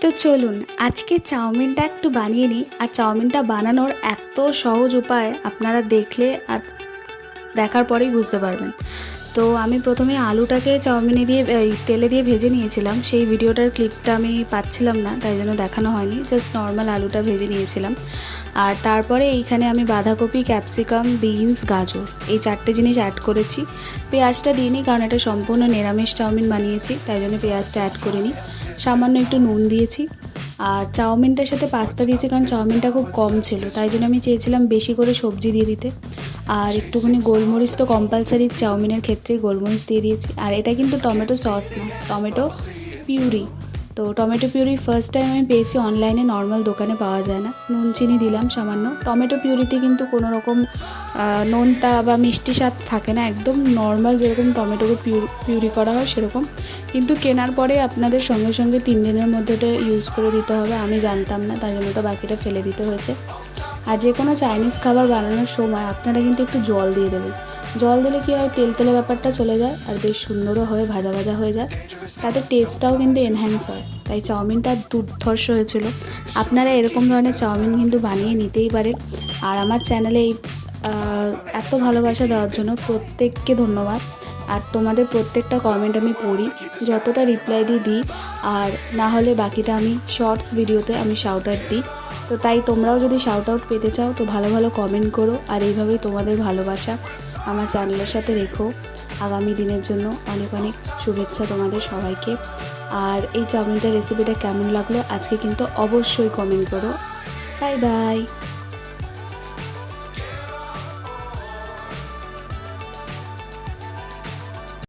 তো চলুন আজকে চাউমিনটা একটু বানিয়ে নিই। আর চাউমিনটা বানানোর এত সহজ উপায় আপনারা দেখলে আর দেখার পরেই বুঝতে পারবেন। তো আমি প্রথমে আলুটাকে চাউমিনে দিয়ে তেলে দিয়ে ভেজে নিয়েছিলাম। সেই ভিডিওটার ক্লিপটা আমি পাচ্ছিলাম না, তাই জন্য দেখানো হয়নি। জাস্ট নর্মাল আলুটা ভেজে নিয়েছিলাম। আর তারপরে এইখানে আমি বাঁধাকপি, ক্যাপসিকাম, বিনস, গাজর এই 4টে জিনিস অ্যাড করেছি। পেঁয়াজটা দিইনি, কারণ এটা সম্পূর্ণ নিরামিষ চাউমিন বানিয়েছি, তাই জন্য পেঁয়াজটা অ্যাড করিনি। সামান্য একটু নুন দিয়েছি। আর চাউমিনটার সাথে পাস্তা দিয়েছি, কারণ চাউমিনটা খুব কম ছিল, তাই জন্য আমি চেয়েছিলাম বেশি করে সবজি দিয়ে দিতে। আর একটুখানি গোলমরিচ তো কম্পালসারি, চাউমিনের ক্ষেত্রেই গোলমরিচ দিয়ে দিয়েছি। আর এটা কিন্তু টমেটো সস না, টমেটো পিউরি। তো টমেটো পিউরি ফার্স্ট টাইম আমি পেয়েছি অনলাইনে, নর্মাল দোকানে পাওয়া যায় না। নুন চিনি দিলাম সামান্য। টমেটো পিউরিতে কিন্তু কোনো রকম নোনতা বা মিষ্টি স্বাদ থাকে না, একদম নর্মাল যেরকম টমেটোকে পিউরি করা হয় সেরকম। কিন্তু কেনার পরে আপনাদের সঙ্গে সঙ্গে 3 দিনের মধ্যে ওটা ইউজ করে দিতে হবে। আমি জানতাম না, তাই জন্য ওটা বাকিটা ফেলে দিতে হয়েছে। আর যে কোনো চাইনিজ খাবার বানানোর সময় আপনারা কিন্তু একটু জল দিয়ে দেবেন। জল দিলে কী হয়, তেল তেলে ব্যাপারটা চলে যায় আর বেশ সুন্দরও হয়ে ভাজা ভাজা হয়ে যায়। তাতে টেস্টটাও কিন্তু এনহ্যান্স হয়। তাই চাউমিনটা দুর্ধর্ষ হয়েছিল। আপনারা এরকম ধরনের চাউমিন কিন্তু বানিয়ে নিতেই পারেন। আর আমার চ্যানেলে এই এত ভালোবাসা দেওয়ার জন্য প্রত্যেককে ধন্যবাদ। আর তোমাদের প্রত্যেকটা কমেন্ট আমি পড়ি, যতটা রিপ্লাই দিই। আর না হলে বাকিটা আমি শর্টস ভিডিওতে আমি শাউট আউট দিই। তো তাই তোমরাও যদি শাউট আউট পেতে চাও তো ভালো ভালো কমেন্ট করো। আর এইভাবেই তোমাদের ভালোবাসা আমার চ্যানেলের সাথে রেখো। আগামী দিনের জন্য অনেক অনেক শুভেচ্ছা তোমাদের সবাইকে। আর এই চাউমিনটার রেসিপিটা কেমন লাগলো আজকে কিন্তু অবশ্যই কমেন্ট করো। Bye bye.